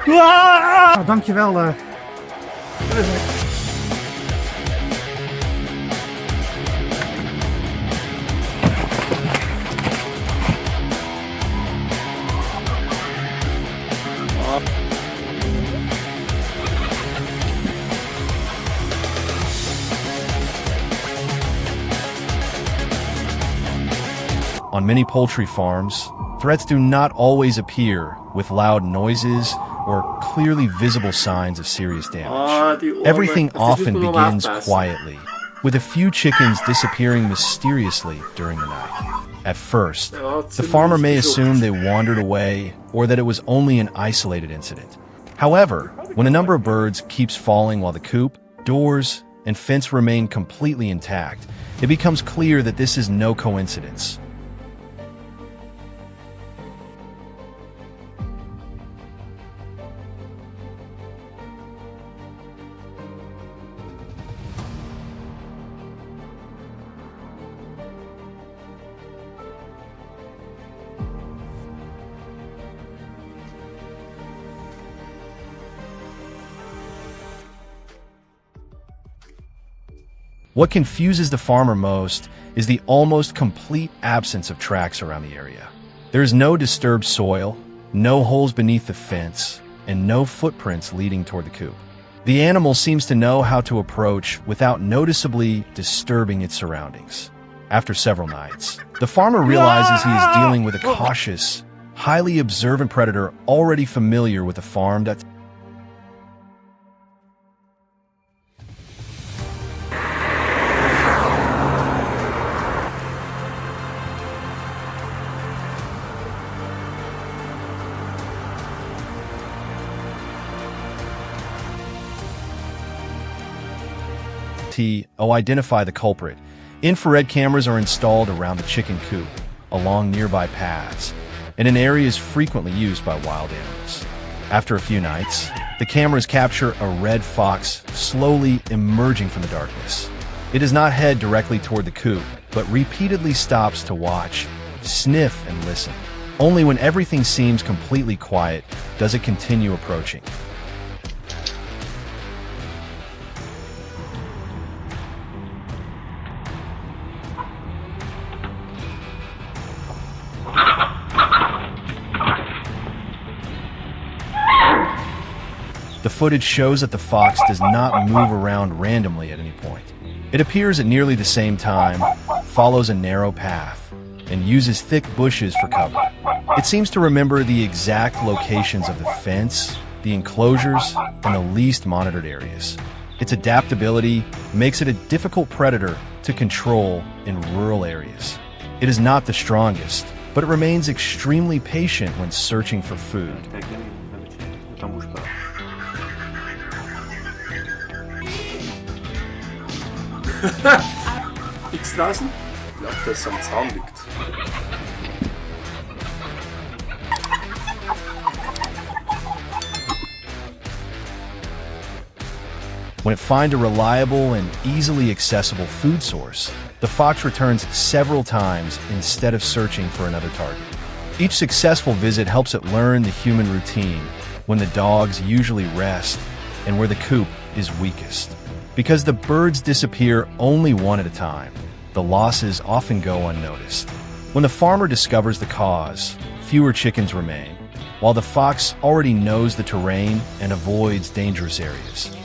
Ah, dankjewel. On many poultry farms, threats do not always appear with loud noises or clearly visible signs of serious damage. Everything often begins quietly, with a few chickens disappearing mysteriously during the night. At first, the farmer may assume they wandered away or that it was only an isolated incident. However, when a number of birds keeps falling while the coop, doors, and fence remain completely intact, it becomes clear that this is no coincidence. What confuses the farmer most is the almost complete absence of tracks around the area. There is no disturbed soil, no holes beneath the fence, and no footprints leading toward the coop. The animal seems to know how to approach without noticeably disturbing its surroundings. After several nights, the farmer realizes he is dealing with a cautious, highly observant predator already familiar with the farm that's identify the culprit. Infrared cameras are installed around the chicken coop, along nearby paths, and in areas frequently used by wild animals. After a few nights, the cameras capture a red fox slowly emerging from the darkness. It does not head directly toward the coop, but repeatedly stops to watch, sniff, and listen. Only when everything seems completely quiet does it continue approaching. The footage shows that the fox does not move around randomly at any point. It appears at nearly the same time, follows a narrow path, and uses thick bushes for cover. It seems to remember the exact locations of the fence, the enclosures, and the least monitored areas. Its adaptability makes it a difficult predator to control in rural areas. It is not the strongest, but it remains extremely patient when searching for food. Nichts lassen? Ich glaube, dass es am Zaun liegt. When it finds a reliable and easily accessible food source, the fox returns several times instead of searching for another target. Each successful visit helps it learn the human routine, when the dogs usually rest and where the coop is weakest. Because the birds disappear only one at a time, the losses often go unnoticed. When the farmer discovers the cause, fewer chickens remain, while the fox already knows the terrain and avoids dangerous areas.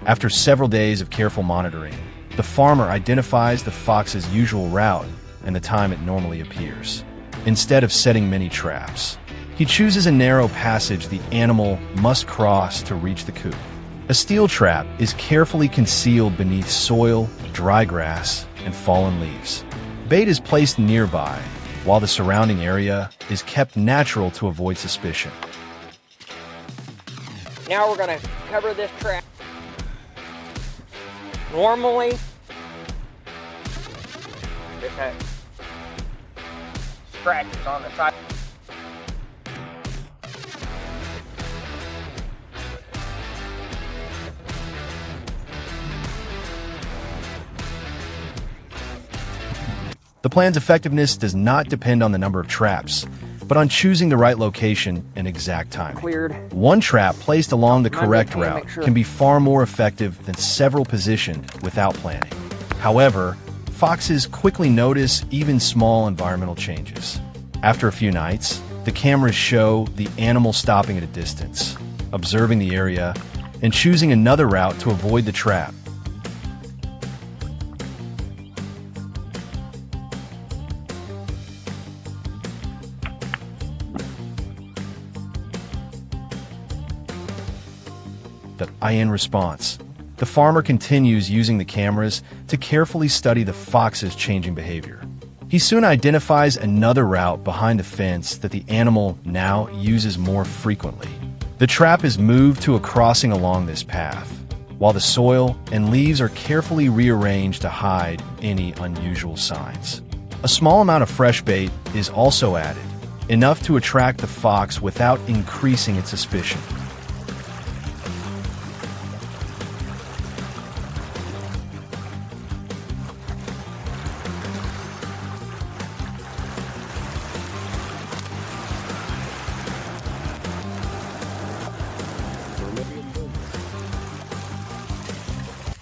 After several days of careful monitoring, the farmer identifies the fox's usual route and the time it normally appears. Instead of setting many traps, he chooses a narrow passage the animal must cross to reach the coop. A steel trap is carefully concealed beneath soil, dry grass, and fallen leaves. Bait is placed nearby, while the surrounding area is kept natural to avoid suspicion. Now we're going to cover this trap. Normally, it has scratches on the side. The plan's effectiveness does not depend on the number of traps, but on choosing the right location and exact timing. Cleared. One trap placed along the Monday, correct can you make route sure? can be far more effective than several positioned without planning. However, foxes quickly notice even small environmental changes. After a few nights, the cameras show the animal stopping at a distance, observing the area, and choosing another route to avoid the trap. In response, the farmer continues using the cameras to carefully study the fox's changing behavior. He soon identifies another route behind the fence that the animal now uses more frequently. The trap is moved to a crossing along this path, while the soil and leaves are carefully rearranged to hide any unusual signs. A small amount of fresh bait is also added, enough to attract the fox without increasing its suspicion.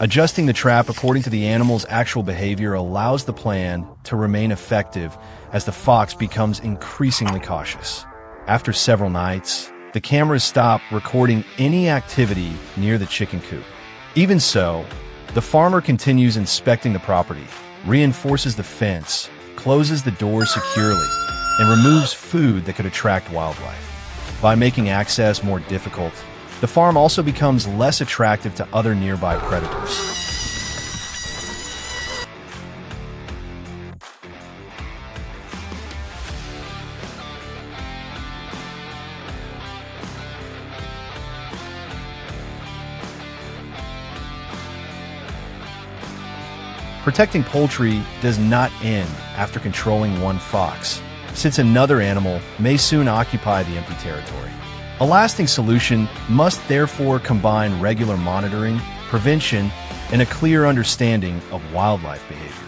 Adjusting the trap according to the animal's actual behavior allows the plan to remain effective as the fox becomes increasingly cautious. After several nights, the cameras stop recording any activity near the chicken coop. Even so, the farmer continues inspecting the property, reinforces the fence, closes the doors securely, and removes food that could attract wildlife. By making access more difficult, the farm also becomes less attractive to other nearby predators. Protecting poultry does not end after controlling one fox, since another animal may soon occupy the empty territory. A lasting solution must therefore combine regular monitoring, prevention, and a clear understanding of wildlife behavior.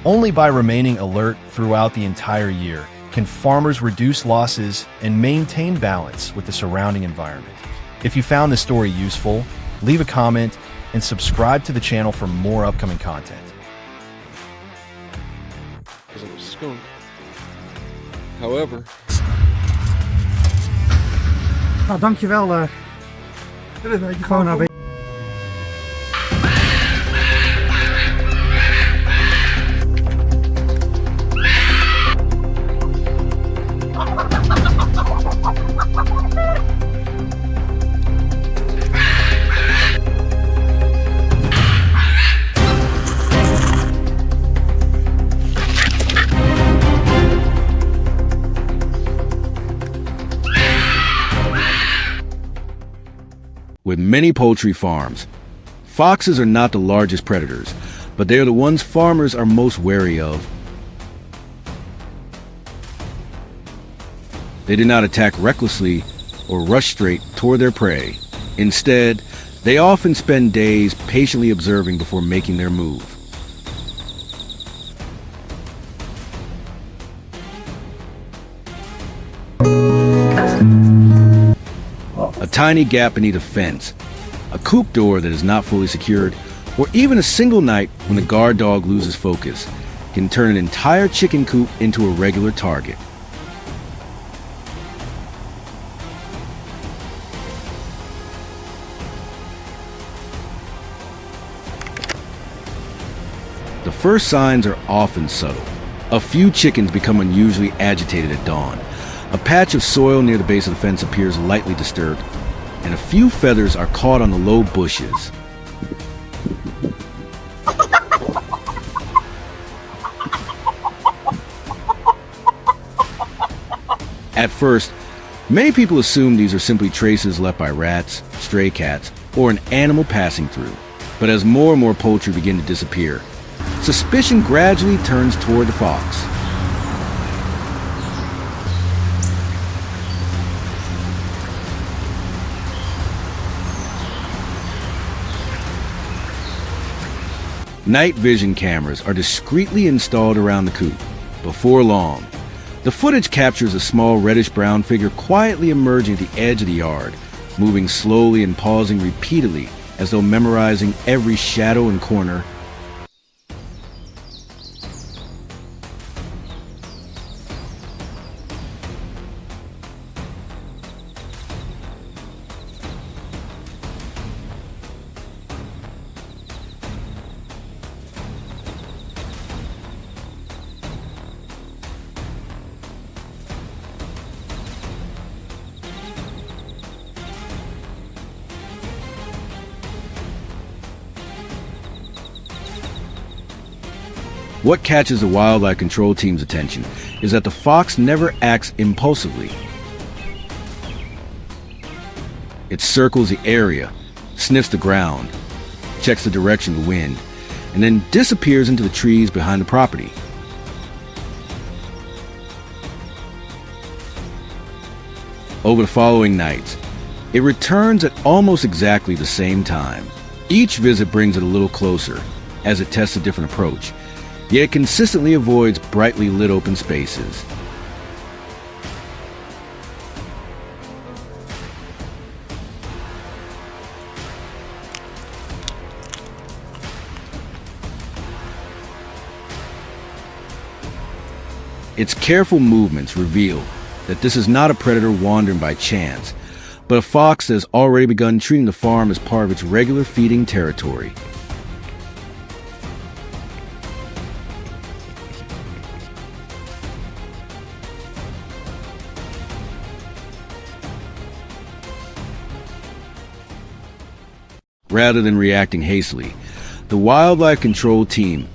Only by remaining alert throughout the entire year can farmers reduce losses and maintain balance with the surrounding environment. If you found this story useful, leave a comment and subscribe to the channel for more upcoming content. Because it was skunk. However, Nou, dankjewel. Gewoon naar With many poultry farms, foxes are not the largest predators, but they are the ones farmers are most wary of. They do not attack recklessly or rush straight toward their prey. Instead, they often spend days patiently observing before making their move. A tiny gap beneath a fence, a coop door that is not fully secured, or even a single night when the guard dog loses focus can turn an entire chicken coop into a regular target. The first signs are often subtle. A few chickens become unusually agitated at dawn. A patch of soil near the base of the fence appears lightly disturbed, and a few feathers are caught on the low bushes. At first, many people assume these are simply traces left by rats, stray cats, or an animal passing through. But as more and more poultry begin to disappear, suspicion gradually turns toward the fox. Night vision cameras are discreetly installed around the coop. Before long, the footage captures a small reddish-brown figure quietly emerging at the edge of the yard, moving slowly and pausing repeatedly as though memorizing every shadow and corner. What catches the wildlife control team's attention is that the fox never acts impulsively. It circles the area, sniffs the ground, checks the direction of the wind, and then disappears into the trees behind the property. Over the following nights, it returns at almost exactly the same time. Each visit brings it a little closer as it tests a different approach, yet it consistently avoids brightly lit open spaces. Its careful movements reveal that this is not a predator wandering by chance, but a fox that has already begun treating the farm as part of its regular feeding territory. Rather than reacting hastily, the wildlife control team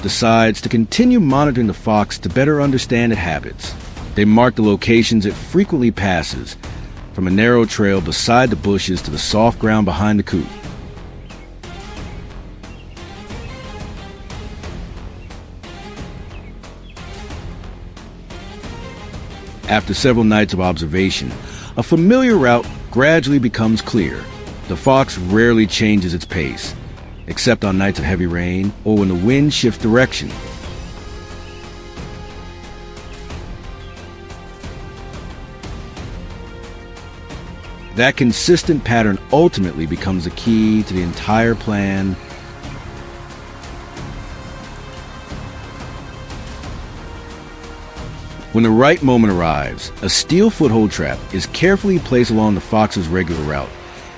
decides to continue monitoring the fox to better understand its habits. They mark the locations it frequently passes, from a narrow trail beside the bushes to the soft ground behind the coop. After several nights of observation, a familiar route gradually becomes clear. The fox rarely changes its pace, except on nights of heavy rain or when the wind shifts direction. That consistent pattern ultimately becomes the key to the entire plan. When the right moment arrives, a steel foothold trap is carefully placed along the fox's regular route,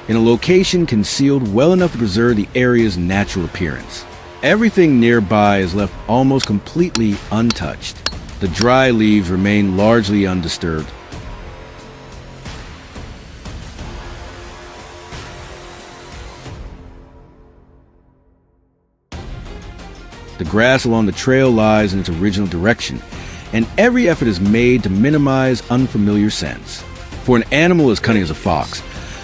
in a location concealed well enough to preserve the area's natural appearance. Everything nearby is left almost completely untouched. The dry leaves remain largely undisturbed. The grass along the trail lies in its original direction, and every effort is made to minimize unfamiliar scents. For an animal as cunning as a fox,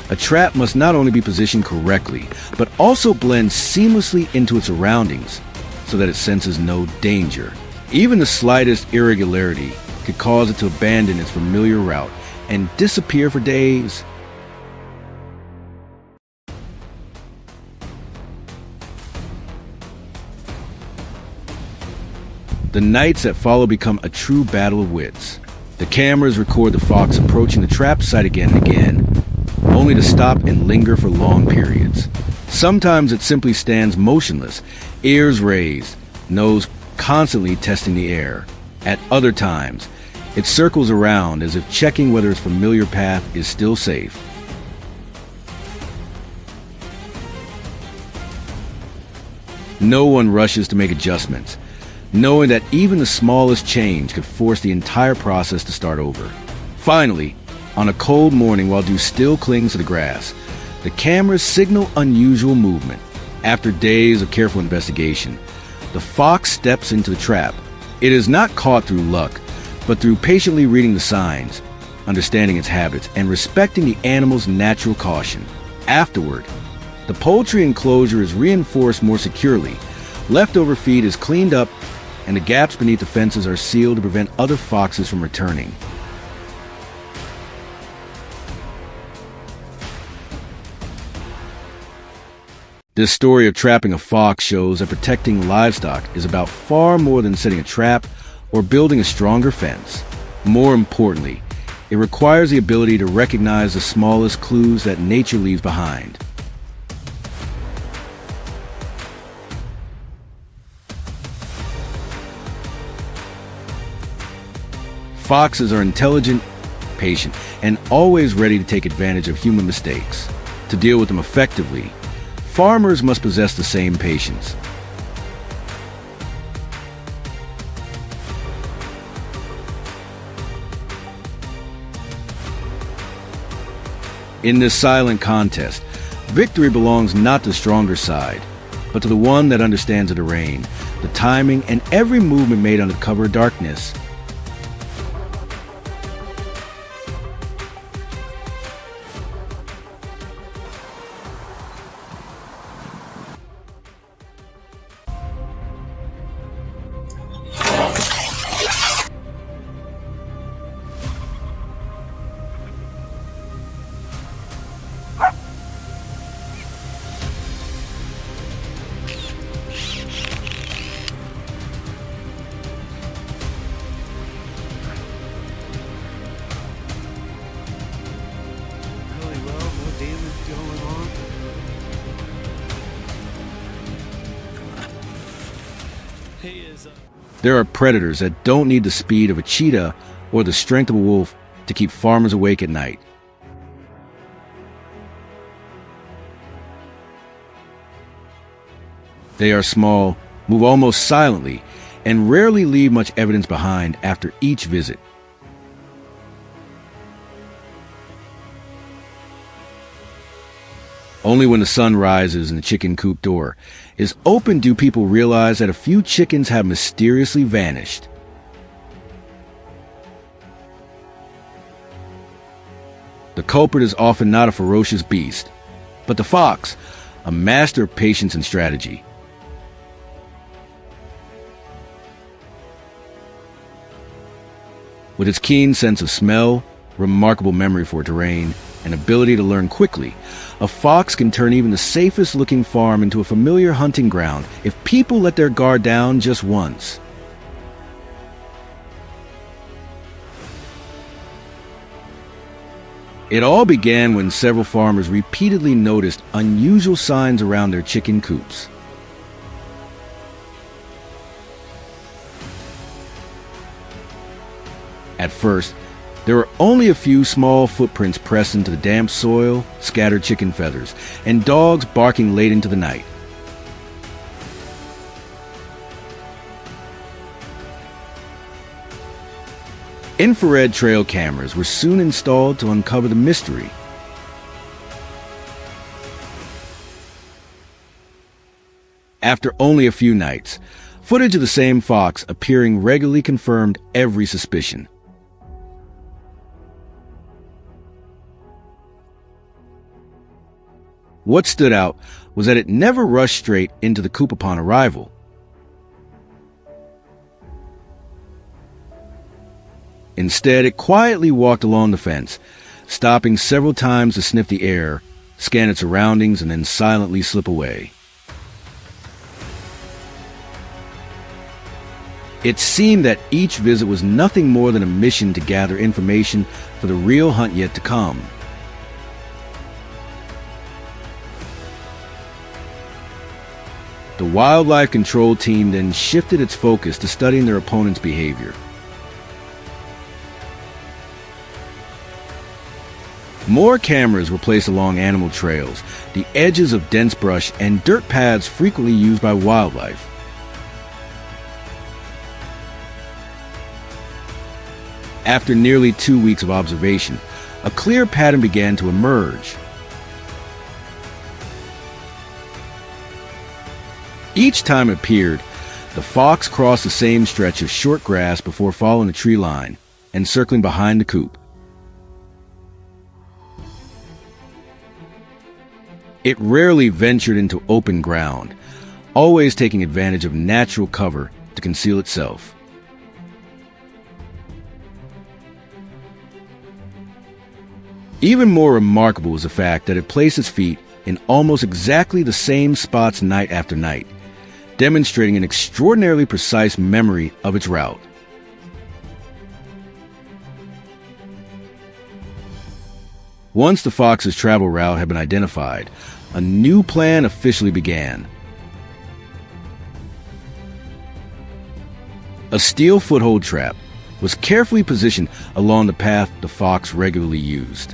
a trap must not only be positioned correctly, but also blend seamlessly into its surroundings so that it senses no danger. Even the slightest irregularity could cause it to abandon its familiar route and disappear for days. The nights that follow become a true battle of wits. The cameras record the fox approaching the trap site again and again, only to stop and linger for long periods. Sometimes it simply stands motionless, ears raised, nose constantly testing the air. At other times, it circles around as if checking whether its familiar path is still safe. No one rushes to make adjustments, knowing that even the smallest change could force the entire process to start over. Finally, on a cold morning while dew still clings to the grass, the cameras signal unusual movement. After days of careful investigation, the fox steps into the trap. It is not caught through luck, but through patiently reading the signs, understanding its habits, and respecting the animal's natural caution. Afterward, the poultry enclosure is reinforced more securely, leftover feed is cleaned up, and the gaps beneath the fences are sealed to prevent other foxes from returning. This story of trapping a fox shows that protecting livestock is about far more than setting a trap or building a stronger fence. More importantly, it requires the ability to recognize the smallest clues that nature leaves behind. Foxes are intelligent, patient, and always ready to take advantage of human mistakes. To deal with them effectively, farmers must possess the same patience. In this silent contest, victory belongs not to the stronger side, but to the one that understands the terrain, the timing, and every movement made under cover of darkness. There are predators that don't need the speed of a cheetah or the strength of a wolf to keep farmers awake at night. They are small, move almost silently, and rarely leave much evidence behind after each visit. Only when the sun rises and the chicken coop door is open do people realize that a few chickens have mysteriously vanished. The culprit is often not a ferocious beast, but the fox, a master of patience and strategy. With its keen sense of smell, remarkable memory for terrain, and ability to learn quickly, a fox can turn even the safest looking farm into a familiar hunting ground if people let their guard down just once. It all began when several farmers repeatedly noticed unusual signs around their chicken coops. At first, there were only a few small footprints pressed into the damp soil, scattered chicken feathers, and dogs barking late into the night. Infrared trail cameras were soon installed to uncover the mystery. After only a few nights, footage of the same fox appearing regularly confirmed every suspicion. What stood out was that it never rushed straight into the coop upon arrival. Instead, it quietly walked along the fence, stopping several times to sniff the air, scan its surroundings, and then silently slip away. It seemed that each visit was nothing more than a mission to gather information for the real hunt yet to come. The wildlife control team then shifted its focus to studying their opponent's behavior. More cameras were placed along animal trails, the edges of dense brush, and dirt paths frequently used by wildlife. After nearly 2 weeks of observation, a clear pattern began to emerge. Each time it appeared, the fox crossed the same stretch of short grass before following the tree line and circling behind the coop. It rarely ventured into open ground, always taking advantage of natural cover to conceal itself. Even more remarkable was the fact that it placed its feet in almost exactly the same spots night after night, demonstrating an extraordinarily precise memory of its route. Once the fox's travel route had been identified, a new plan officially began. A steel foothold trap was carefully positioned along the path the fox regularly used.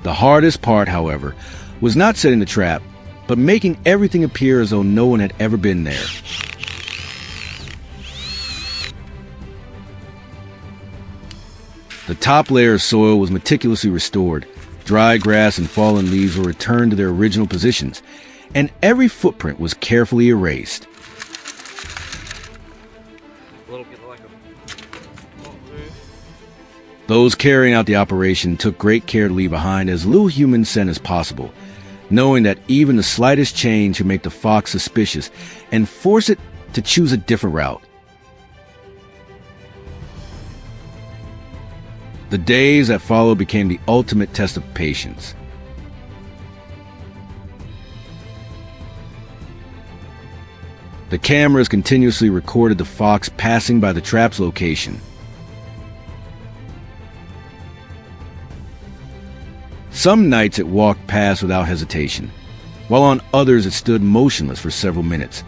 The hardest part, however, was not setting the trap, but making everything appear as though no one had ever been there. The top layer of soil was meticulously restored. Dry grass and fallen leaves were returned to their original positions, and every footprint was carefully erased. Those carrying out the operation took great care to leave behind as little human scent as possible, knowing that even the slightest change would make the fox suspicious and force it to choose a different route. The days that followed became the ultimate test of patience. The cameras continuously recorded the fox passing by the trap's location. Some nights it walked past without hesitation, while on others it stood motionless for several minutes,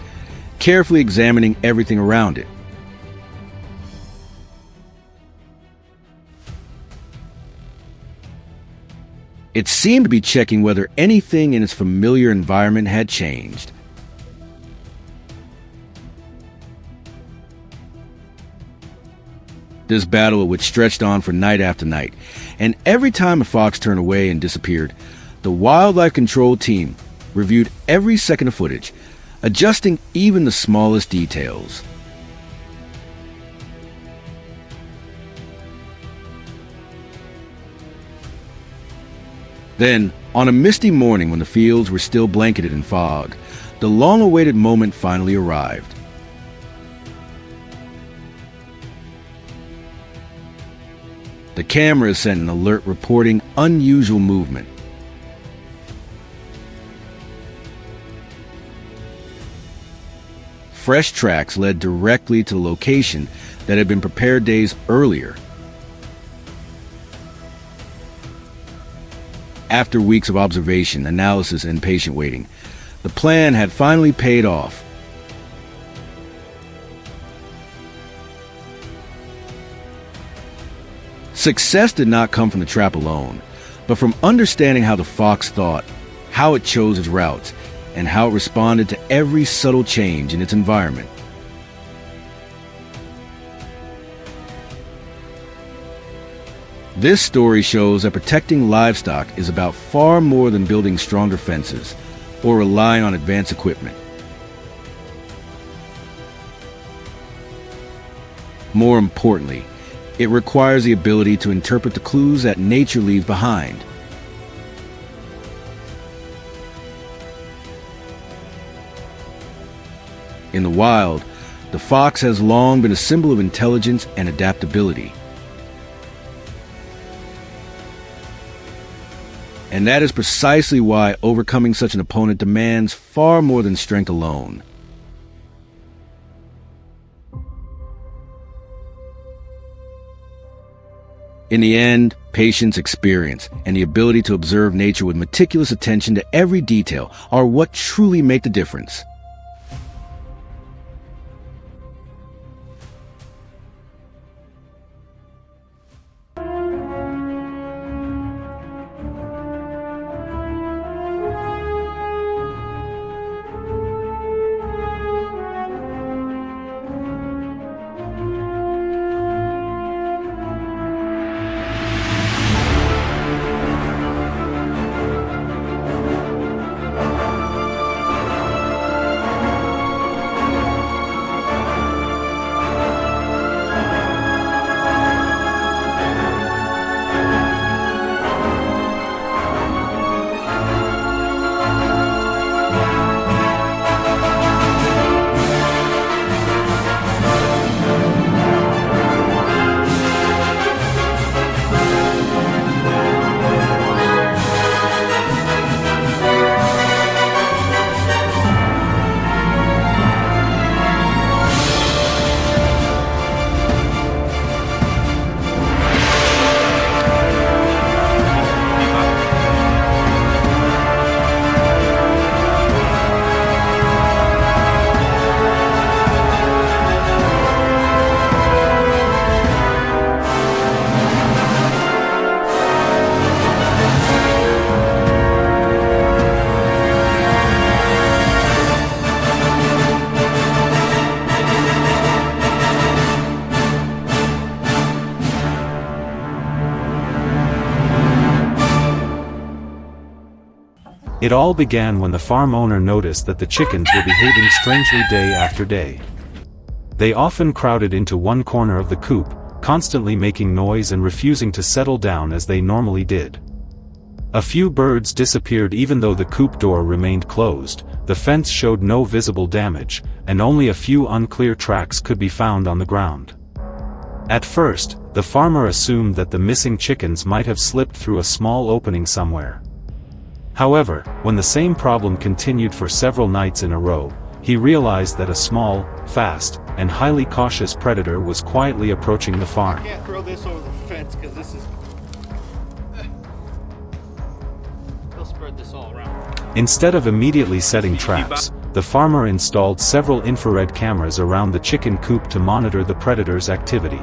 carefully examining everything around it. It seemed to be checking whether anything in its familiar environment had changed. This battle would stretch on for night after night, and every time a fox turned away and disappeared, the wildlife control team reviewed every second of footage, adjusting even the smallest details. Then, on a misty morning when the fields were still blanketed in fog, the long-awaited moment finally arrived. The cameras sent an alert reporting unusual movement. Fresh tracks led directly to the location that had been prepared days earlier. After weeks of observation, analysis, and patient waiting, the plan had finally paid off. Success did not come from the trap alone, but from understanding how the fox thought, how it chose its routes, and how it responded to every subtle change in its environment. This story shows that protecting livestock is about far more than building stronger fences or relying on advanced equipment. More importantly, it requires the ability to interpret the clues that nature leaves behind. In the wild, the fox has long been a symbol of intelligence and adaptability. And that is precisely why overcoming such an opponent demands far more than strength alone. In the end, patience, experience, and the ability to observe nature with meticulous attention to every detail are what truly make the difference. It all began when the farm owner noticed that the chickens were behaving strangely day after day. They often crowded into one corner of the coop, constantly making noise and refusing to settle down as they normally did. A few birds disappeared even though the coop door remained closed, the fence showed no visible damage, and only a few unclear tracks could be found on the ground. At first, the farmer assumed that the missing chickens might have slipped through a small opening somewhere. However, when the same problem continued for several nights in a row, he realized that a small, fast, and highly cautious predator was quietly approaching the farm. I can't throw this over the fence because this is... They'll spread this all around. Instead of immediately setting traps, the farmer installed several infrared cameras around the chicken coop to monitor the predator's activity.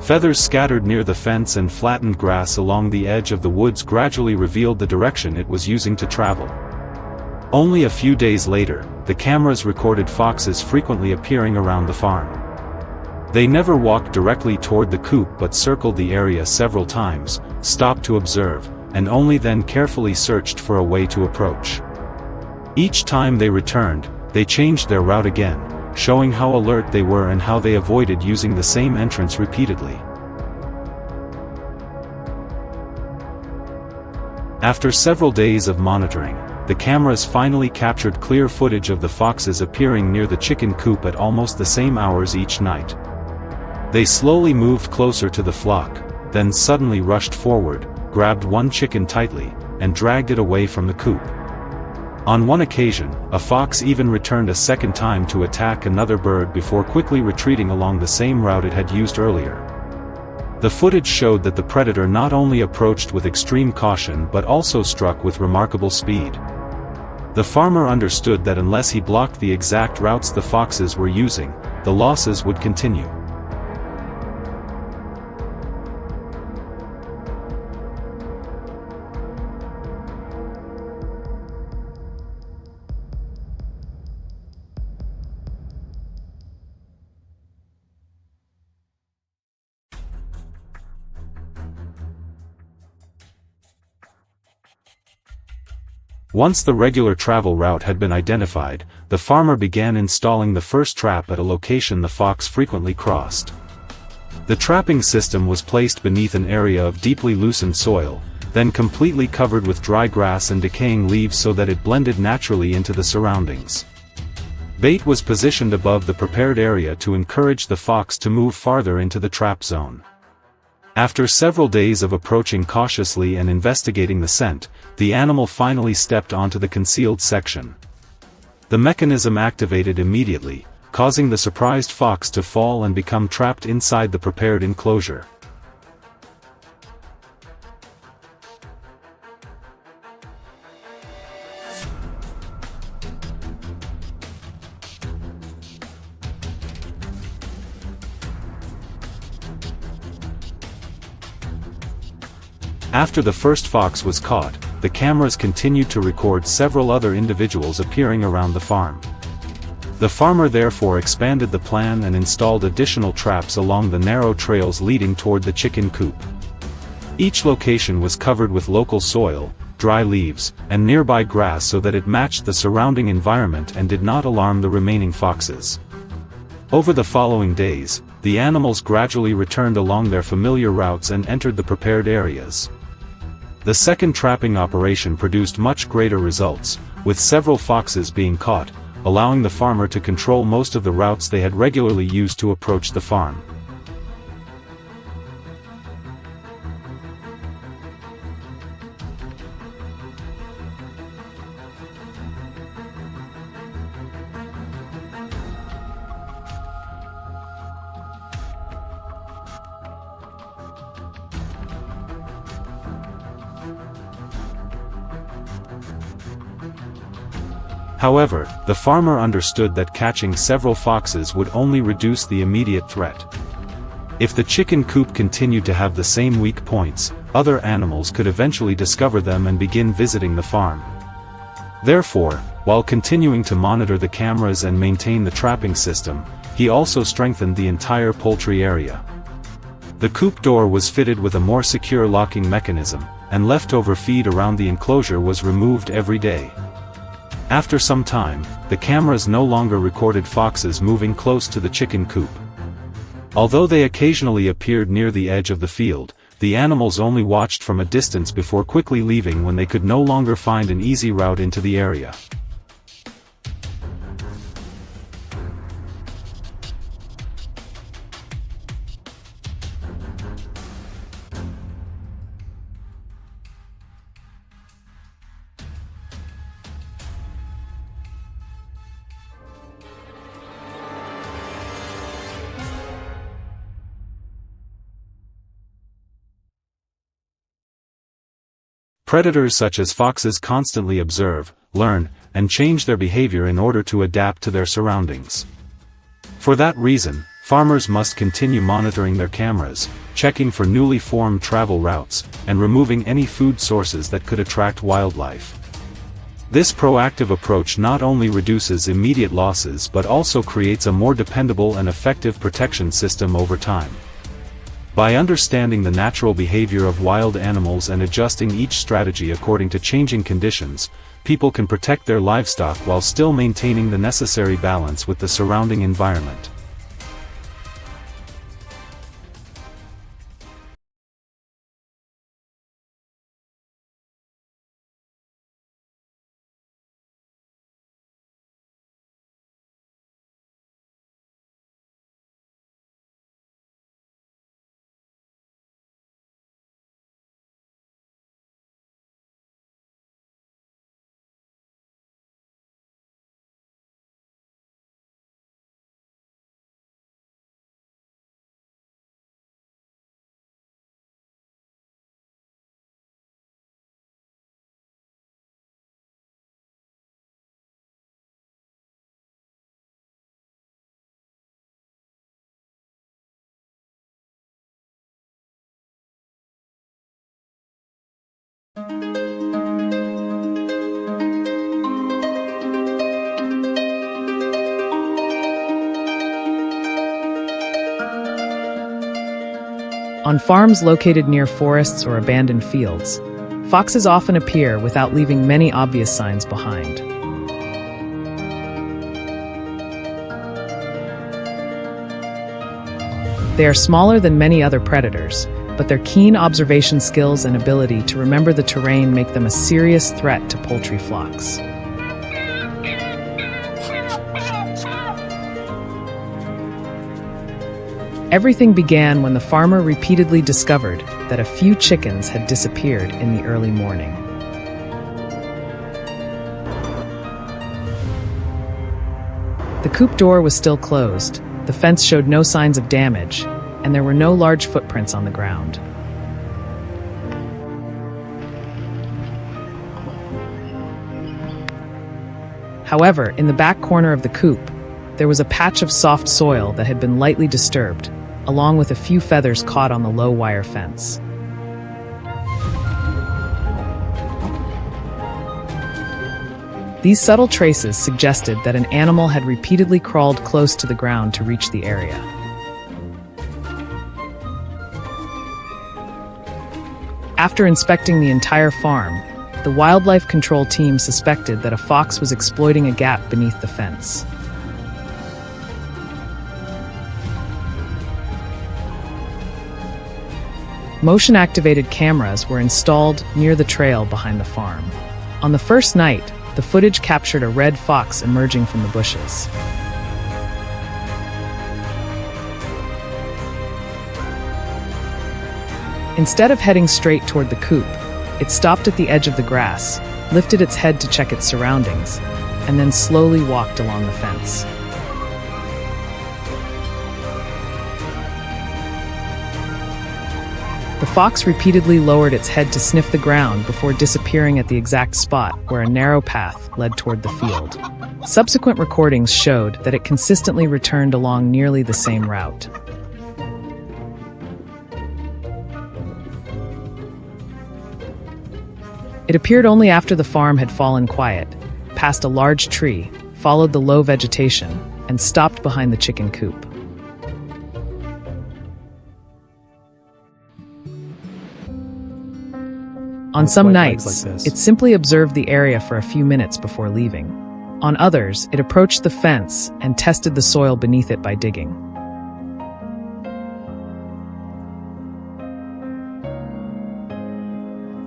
Feathers scattered near the fence and flattened grass along the edge of the woods gradually revealed the direction it was using to travel. Only a few days later, the cameras recorded foxes frequently appearing around the farm. They never walked directly toward the coop but circled the area several times, stopped to observe, and only then carefully searched for a way to approach. Each time they returned, they changed their route again, showing how alert they were and how they avoided using the same entrance repeatedly. After several days of monitoring, the cameras finally captured clear footage of the foxes appearing near the chicken coop at almost the same hours each night. They slowly moved closer to the flock, then suddenly rushed forward, grabbed one chicken tightly, and dragged it away from the coop. On one occasion, a fox even returned a second time to attack another bird before quickly retreating along the same route it had used earlier. The footage showed that the predator not only approached with extreme caution but also struck with remarkable speed. The farmer understood that unless he blocked the exact routes the foxes were using, the losses would continue. Once the regular travel route had been identified, the farmer began installing the first trap at a location the fox frequently crossed. The trapping system was placed beneath an area of deeply loosened soil, then completely covered with dry grass and decaying leaves so that it blended naturally into the surroundings. Bait was positioned above the prepared area to encourage the fox to move farther into the trap zone. After several days of approaching cautiously and investigating the scent, the animal finally stepped onto the concealed section. The mechanism activated immediately, causing the surprised fox to fall and become trapped inside the prepared enclosure. After the first fox was caught, the cameras continued to record several other individuals appearing around the farm. The farmer therefore expanded the plan and installed additional traps along the narrow trails leading toward the chicken coop. Each location was covered with local soil, dry leaves, and nearby grass so that it matched the surrounding environment and did not alarm the remaining foxes. Over the following days, the animals gradually returned along their familiar routes and entered the prepared areas. The second trapping operation produced much greater results, with several foxes being caught, allowing the farmer to control most of the routes they had regularly used to approach the farm. However, the farmer understood that catching several foxes would only reduce the immediate threat. If the chicken coop continued to have the same weak points, other animals could eventually discover them and begin visiting the farm. Therefore, while continuing to monitor the cameras and maintain the trapping system, he also strengthened the entire poultry area. The coop door was fitted with a more secure locking mechanism, and leftover feed around the enclosure was removed every day. After some time, the cameras no longer recorded foxes moving close to the chicken coop. Although they occasionally appeared near the edge of the field, the animals only watched from a distance before quickly leaving when they could no longer find an easy route into the area. Predators such as foxes constantly observe, learn, and change their behavior in order to adapt to their surroundings. For that reason, farmers must continue monitoring their cameras, checking for newly formed travel routes, and removing any food sources that could attract wildlife. This proactive approach not only reduces immediate losses but also creates a more dependable and effective protection system over time. By understanding the natural behavior of wild animals and adjusting each strategy according to changing conditions, people can protect their livestock while still maintaining the necessary balance with the surrounding environment. On farms located near forests or abandoned fields, foxes often appear without leaving many obvious signs behind. They are smaller than many other predators, but their keen observation skills and ability to remember the terrain make them a serious threat to poultry flocks. Everything began when the farmer repeatedly discovered that a few chickens had disappeared in the early morning. The coop door was still closed, the fence showed no signs of damage, and there were no large footprints on the ground. However, in the back corner of the coop, there was a patch of soft soil that had been lightly disturbed, along with a few feathers caught on the low wire fence. These subtle traces suggested that an animal had repeatedly crawled close to the ground to reach the area. After inspecting the entire farm, the wildlife control team suspected that a fox was exploiting a gap beneath the fence. Motion-activated cameras were installed near the trail behind the farm. On the first night, the footage captured a red fox emerging from the bushes. Instead of heading straight toward the coop, it stopped at the edge of the grass, lifted its head to check its surroundings, and then slowly walked along the fence. The fox repeatedly lowered its head to sniff the ground before disappearing at the exact spot where a narrow path led toward the field. Subsequent recordings showed that it consistently returned along nearly the same route. It appeared only after the farm had fallen quiet, passed a large tree, followed the low vegetation, and stopped behind the chicken coop. On some white nights, legs like this. it simply observed the area for a few minutes before leaving. On others, it approached the fence and tested the soil beneath it by digging.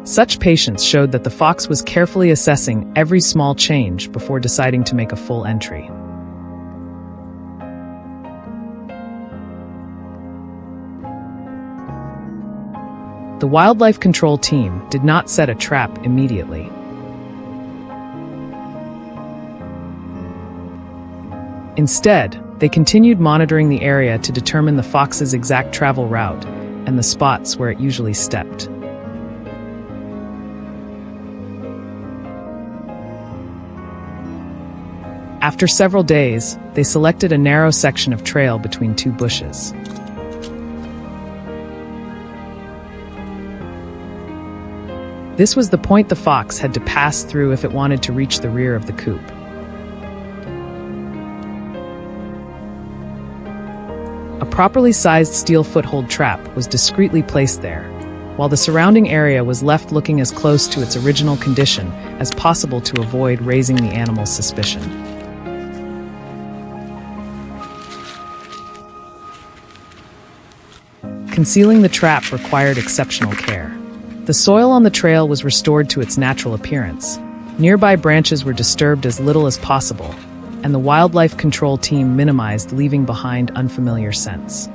Such patience showed that the fox was carefully assessing every small change before deciding to make a full entry. The wildlife control team did not set a trap immediately. Instead, they continued monitoring the area to determine the fox's exact travel route and the spots where it usually stepped. After several days, they selected a narrow section of trail between two bushes. This was the point the fox had to pass through if it wanted to reach the rear of the coop. A properly sized steel foothold trap was discreetly placed there, while the surrounding area was left looking as close to its original condition as possible to avoid raising the animal's suspicion. Concealing the trap required exceptional care. The soil on the trail was restored to its natural appearance. Nearby branches were disturbed as little as possible, and the wildlife control team minimized leaving behind unfamiliar scents.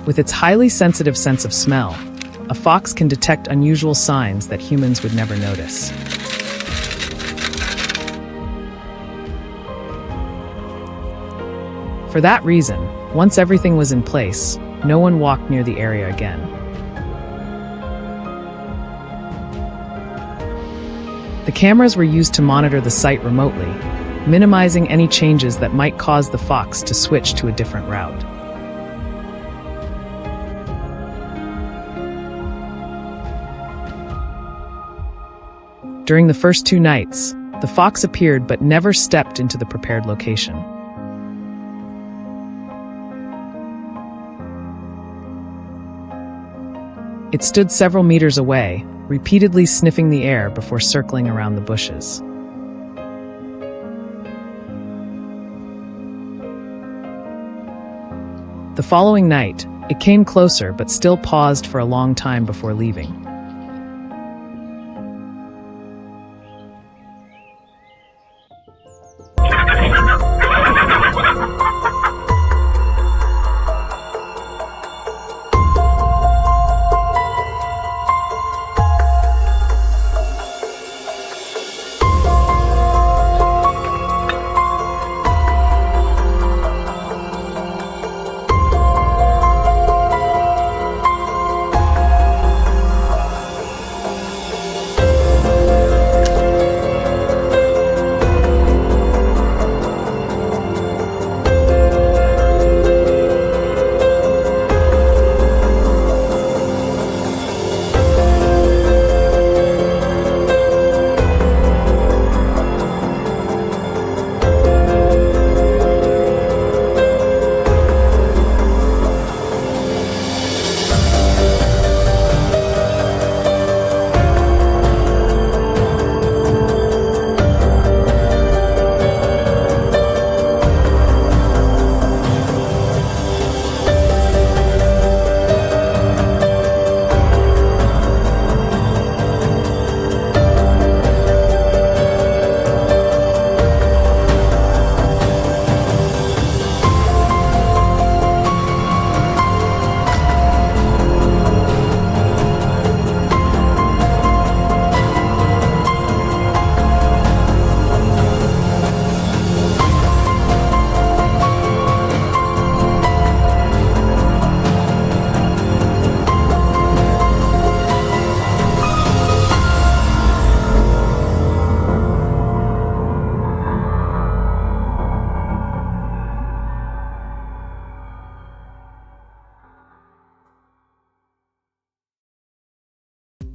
With its highly sensitive sense of smell, a fox can detect unusual signs that humans would never notice. For that reason, once everything was in place, no one walked near the area again. The cameras were used to monitor the site remotely, minimizing any changes that might cause the fox to switch to a different route. During the first 2 nights, the fox appeared but never stepped into the prepared location. It stood several meters away, repeatedly sniffing the air before circling around the bushes. The following night, it came closer but still paused for a long time before leaving.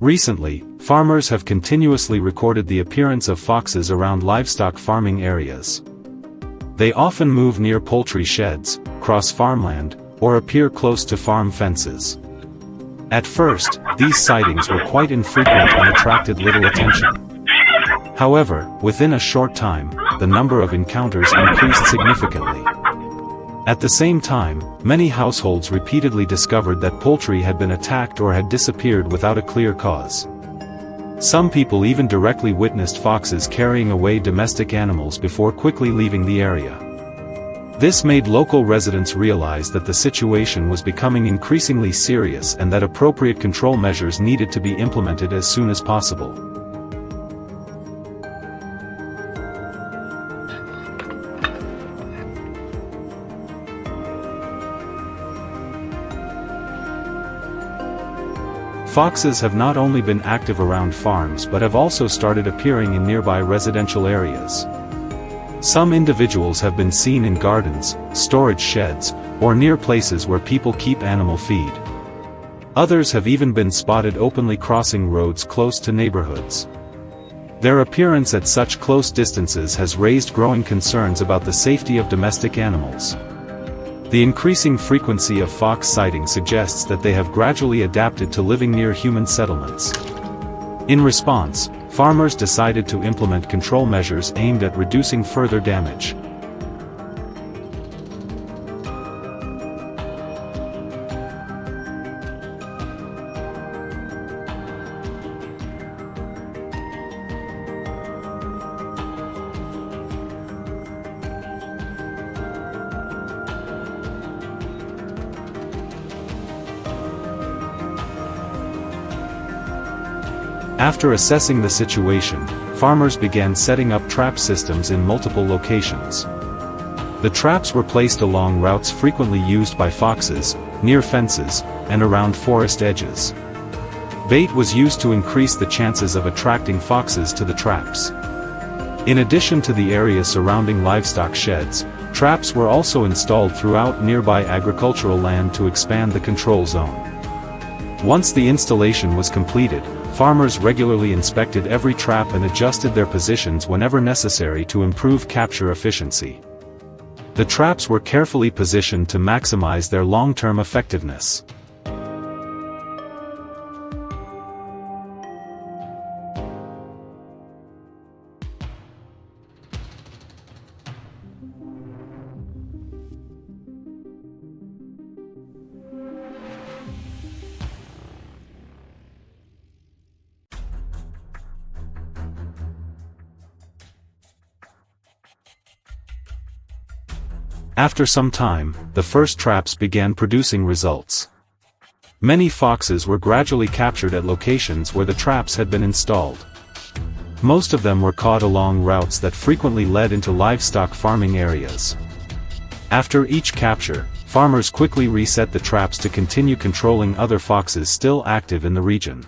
Recently, farmers have continuously recorded the appearance of foxes around livestock farming areas. They often move near poultry sheds, cross farmland, or appear close to farm fences. At first, these sightings were quite infrequent and attracted little attention. However, within a short time, the number of encounters increased significantly. At the same time, many households repeatedly discovered that poultry had been attacked or had disappeared without a clear cause. Some people even directly witnessed foxes carrying away domestic animals before quickly leaving the area. This made local residents realize that the situation was becoming increasingly serious and that appropriate control measures needed to be implemented as soon as possible. Foxes have not only been active around farms but have also started appearing in nearby residential areas. Some individuals have been seen in gardens, storage sheds, or near places where people keep animal feed. Others have even been spotted openly crossing roads close to neighborhoods. Their appearance at such close distances has raised growing concerns about the safety of domestic animals. The increasing frequency of fox sightings suggests that they have gradually adapted to living near human settlements. In response, farmers decided to implement control measures aimed at reducing further damage. After assessing the situation, farmers began setting up trap systems in multiple locations. The traps were placed along routes frequently used by foxes, near fences, and around forest edges. Bait was used to increase the chances of attracting foxes to the traps. In addition to the area surrounding livestock sheds, traps were also installed throughout nearby agricultural land to expand the control zone. Once the installation was completed, farmers regularly inspected every trap and adjusted their positions whenever necessary to improve capture efficiency. The traps were carefully positioned to maximize their long-term effectiveness. After some time, the first traps began producing results. Many foxes were gradually captured at locations where the traps had been installed. Most of them were caught along routes that frequently led into livestock farming areas. After each capture, farmers quickly reset the traps to continue controlling other foxes still active in the region.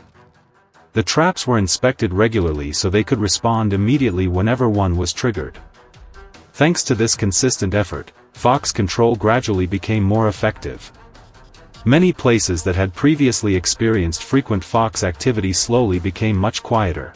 The traps were inspected regularly so they could respond immediately whenever one was triggered. Thanks to this consistent effort, fox control gradually became more effective. Many places that had previously experienced frequent fox activity slowly became much quieter.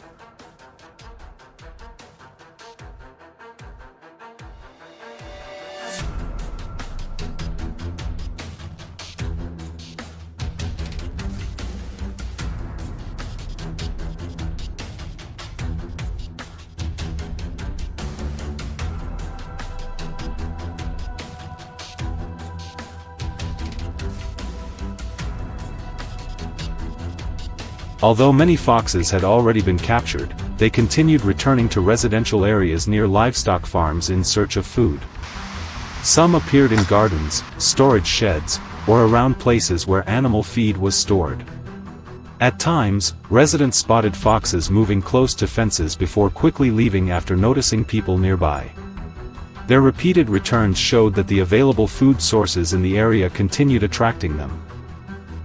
Although many foxes had already been captured, they continued returning to residential areas near livestock farms in search of food. Some appeared in gardens, storage sheds, or around places where animal feed was stored. At times, residents spotted foxes moving close to fences before quickly leaving after noticing people nearby. Their repeated returns showed that the available food sources in the area continued attracting them.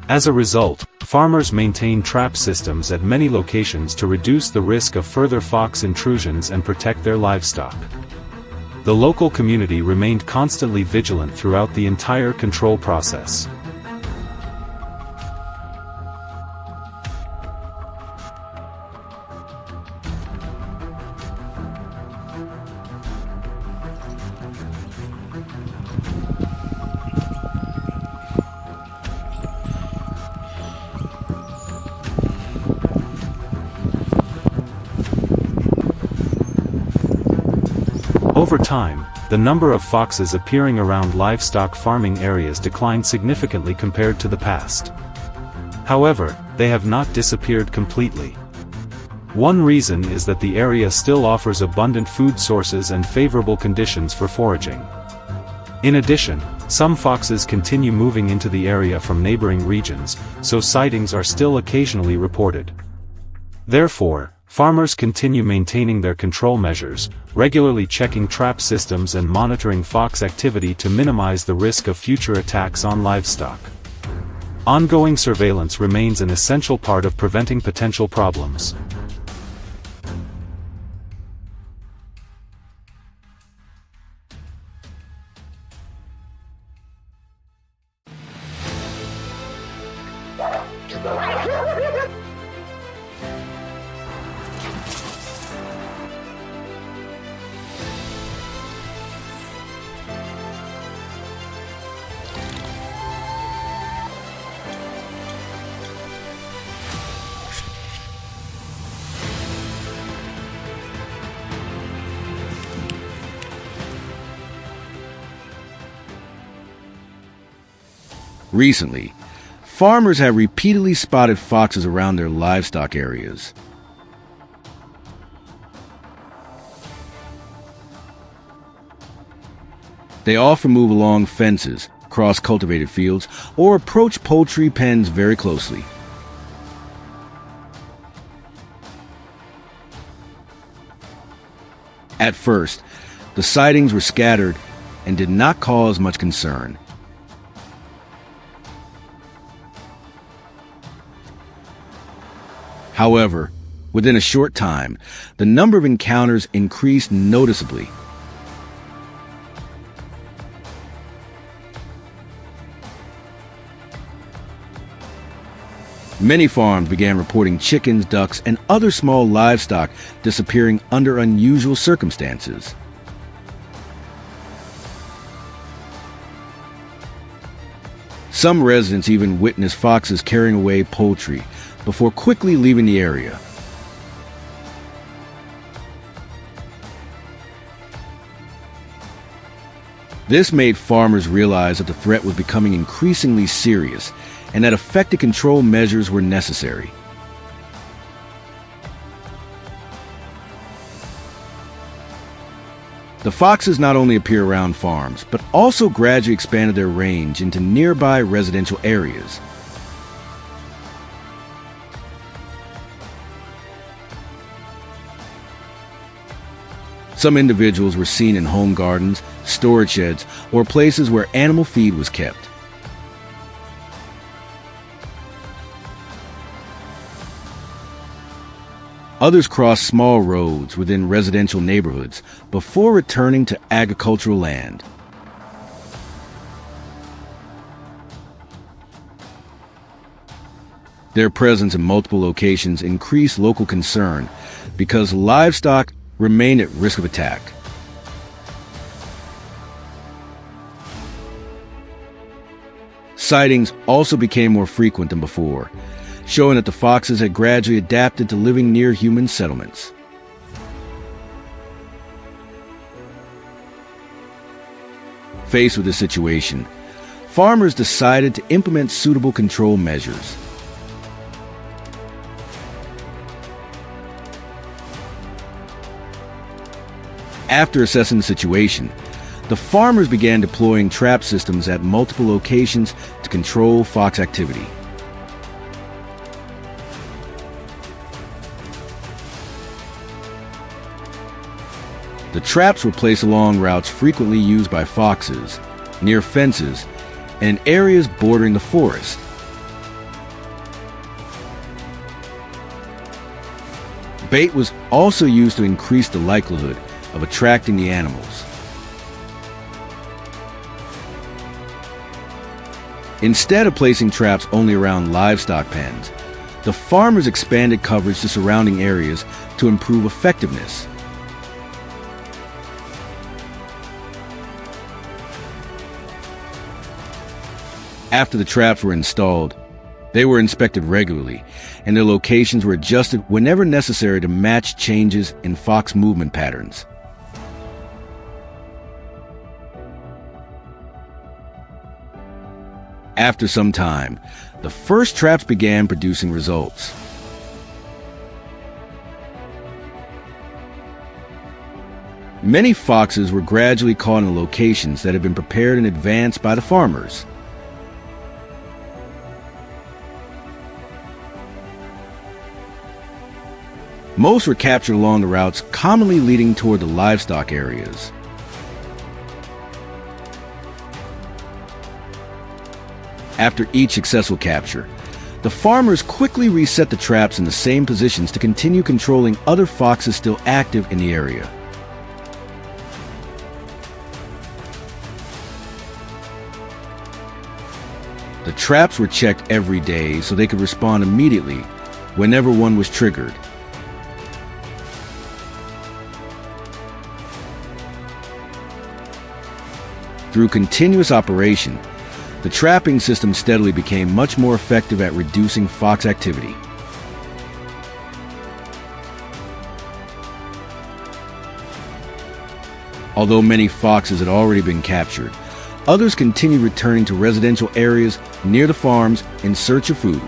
As a result, farmers maintained trap systems at many locations to reduce the risk of further fox intrusions and protect their livestock. The local community remained constantly vigilant throughout the entire control process. Over time, the number of foxes appearing around livestock farming areas declined significantly compared to the past. However, they have not disappeared completely. One reason is that the area still offers abundant food sources and favorable conditions for foraging. In addition, some foxes continue moving into the area from neighboring regions, so sightings are still occasionally reported. Therefore, farmers continue maintaining their control measures, regularly checking trap systems and monitoring fox activity to minimize the risk of future attacks on livestock. Ongoing surveillance remains an essential part of preventing potential problems. Recently, farmers have repeatedly spotted foxes around their livestock areas. They often move along fences, cross cultivated fields, or approach poultry pens very closely. At first, the sightings were scattered and did not cause much concern. However, within a short time, the number of encounters increased noticeably. Many farms began reporting chickens, ducks, and other small livestock disappearing under unusual circumstances. Some residents even witnessed foxes carrying away poultry before quickly leaving the area. This made farmers realize that the threat was becoming increasingly serious and that effective control measures were necessary. The foxes not only appear around farms, but also gradually expanded their range into nearby residential areas. Some individuals were seen in home gardens, storage sheds, or places where animal feed was kept. Others crossed small roads within residential neighborhoods before returning to agricultural land. Their presence in multiple locations increased local concern because livestock remained at risk of attack. Sightings also became more frequent than before, showing that the foxes had gradually adapted to living near human settlements. Faced with this situation, farmers decided to implement suitable control measures. After assessing the situation, the farmers began deploying trap systems at multiple locations to control fox activity. The traps were placed along routes frequently used by foxes, near fences, and in areas bordering the forest. Bait was also used to increase the likelihood of attracting the animals. Instead of placing traps only around livestock pens, the farmers expanded coverage to surrounding areas to improve effectiveness. After the traps were installed, they were inspected regularly, and their locations were adjusted whenever necessary to match changes in fox movement patterns. After some time, the first traps began producing results. Many foxes were gradually caught in locations that had been prepared in advance by the farmers. Most were captured along the routes commonly leading toward the livestock areas. After each successful capture, the farmers quickly reset the traps in the same positions to continue controlling other foxes still active in the area. The traps were checked every day so they could respond immediately whenever one was triggered. Through continuous operation, the trapping system steadily became much more effective at reducing fox activity. Although many foxes had already been captured, others continued returning to residential areas near the farms in search of food.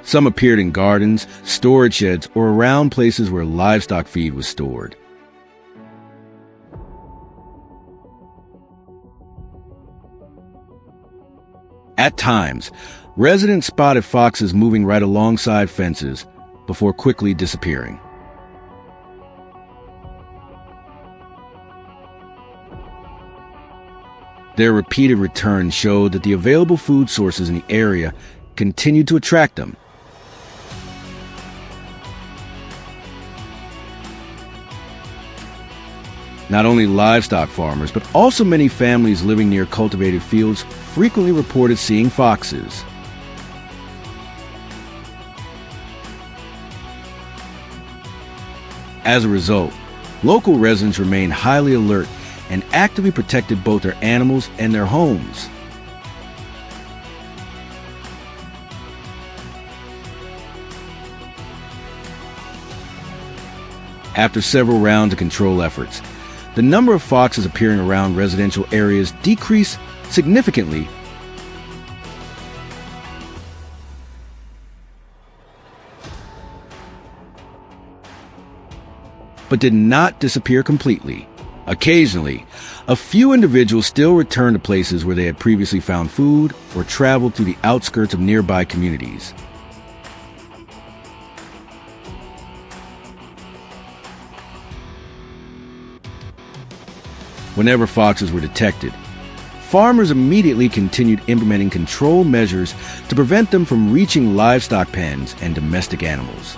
Some appeared in gardens, storage sheds, or around places where livestock feed was stored. At times, residents spotted foxes moving right alongside fences before quickly disappearing. Their repeated returns showed that the available food sources in the area continued to attract them. Not only livestock farmers, but also many families living near cultivated fields frequently reported seeing foxes. As a result, local residents remained highly alert and actively protected both their animals and their homes. After several rounds of control efforts, the number of foxes appearing around residential areas decreased significantly, but did not disappear completely. Occasionally, a few individuals still returned to places where they had previously found food or traveled through the outskirts of nearby communities. Whenever foxes were detected, farmers immediately continued implementing control measures to prevent them from reaching livestock pens and domestic animals.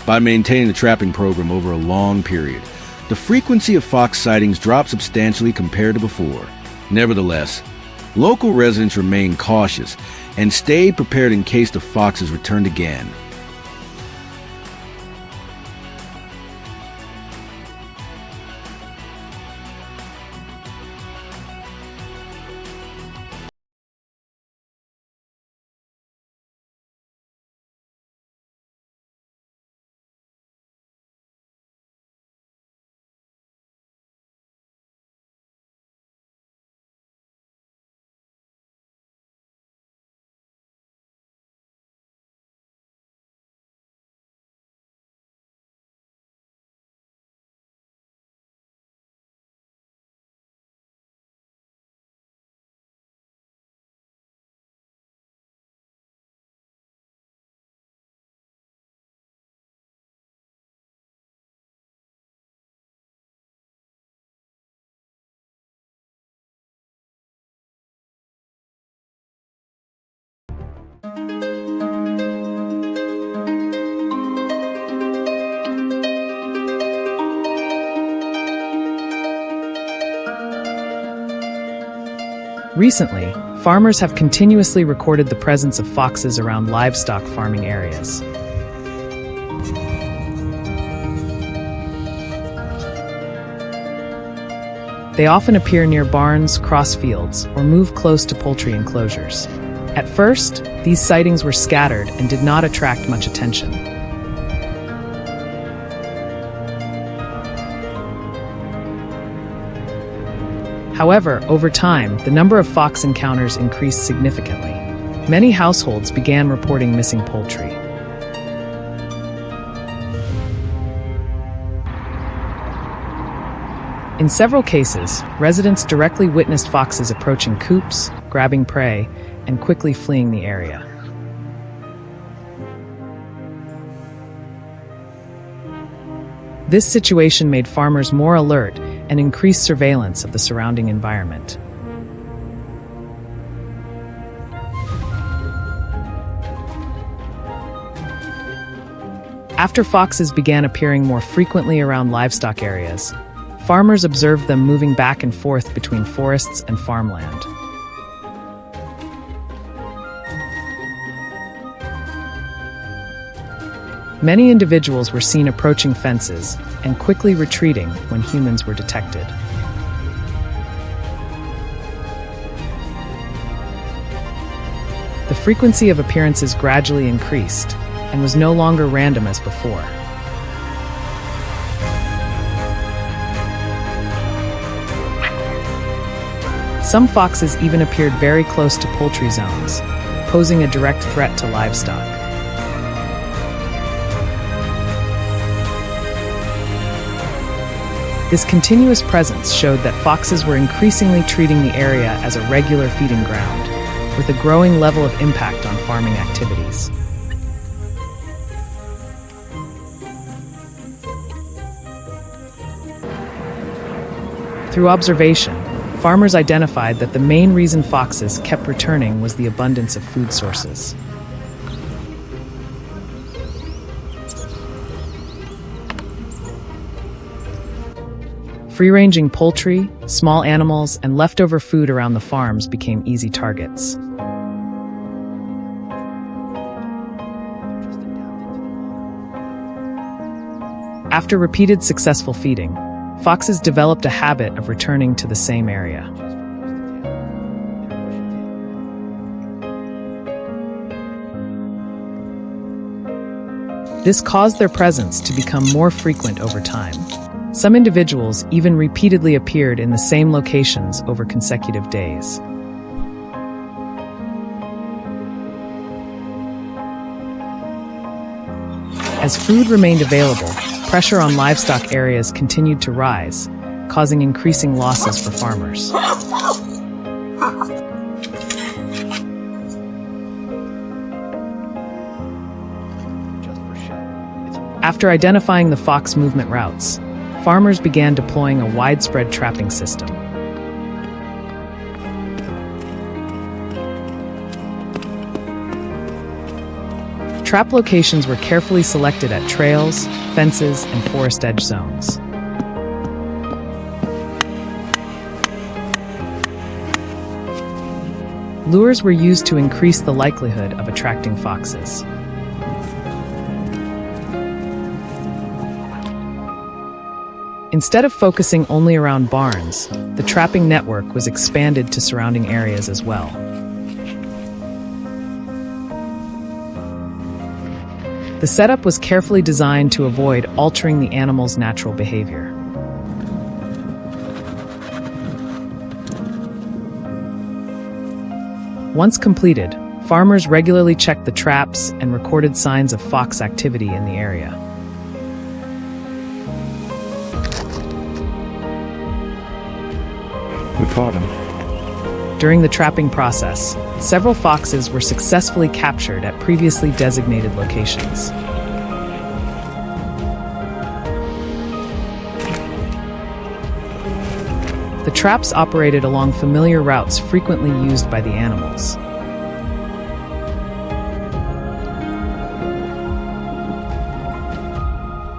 By maintaining the trapping program over a long period, the frequency of fox sightings dropped substantially compared to before. Nevertheless, local residents remained cautious and stayed prepared in case the foxes returned again. Recently, farmers have continuously recorded the presence of foxes around livestock farming areas. They often appear near barns, cross fields, or move close to poultry enclosures. At first, these sightings were scattered and did not attract much attention. However, over time, the number of fox encounters increased significantly. Many households began reporting missing poultry. In several cases, residents directly witnessed foxes approaching coops, grabbing prey, and quickly fleeing the area. This situation made farmers more alert and increased surveillance of the surrounding environment. After foxes began appearing more frequently around livestock areas, farmers observed them moving back and forth between forests and farmland. Many individuals were seen approaching fences and quickly retreating when humans were detected. The frequency of appearances gradually increased and was no longer random as before. Some foxes even appeared very close to poultry zones, posing a direct threat to livestock. This continuous presence showed that foxes were increasingly treating the area as a regular feeding ground, with a growing level of impact on farming activities. Through observation, farmers identified that the main reason foxes kept returning was the abundance of food sources. Free-ranging poultry, small animals, and leftover food around the farms became easy targets. After repeated successful feeding, foxes developed a habit of returning to the same area. This caused their presence to become more frequent over time. Some individuals even repeatedly appeared in the same locations over consecutive days. As food remained available, pressure on livestock areas continued to rise, causing increasing losses for farmers. After identifying the fox movement routes, farmers began deploying a widespread trapping system. Trap locations were carefully selected at trails, fences, and forest edge zones. Lures were used to increase the likelihood of attracting foxes. Instead of focusing only around barns, the trapping network was expanded to surrounding areas as well. The setup was carefully designed to avoid altering the animal's natural behavior. Once completed, farmers regularly checked the traps and recorded signs of fox activity in the area. We caught him. During the trapping process, several foxes were successfully captured at previously designated locations. The traps operated along familiar routes frequently used by the animals.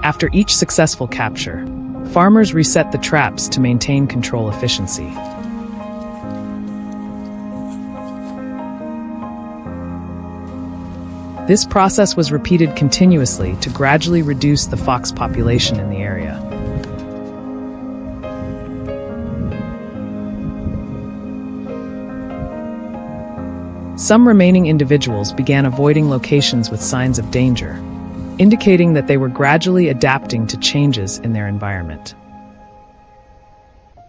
After each successful capture, farmers reset the traps to maintain control efficiency. This process was repeated continuously to gradually reduce the fox population in the area. Some remaining individuals began avoiding locations with signs of danger, indicating that they were gradually adapting to changes in their environment.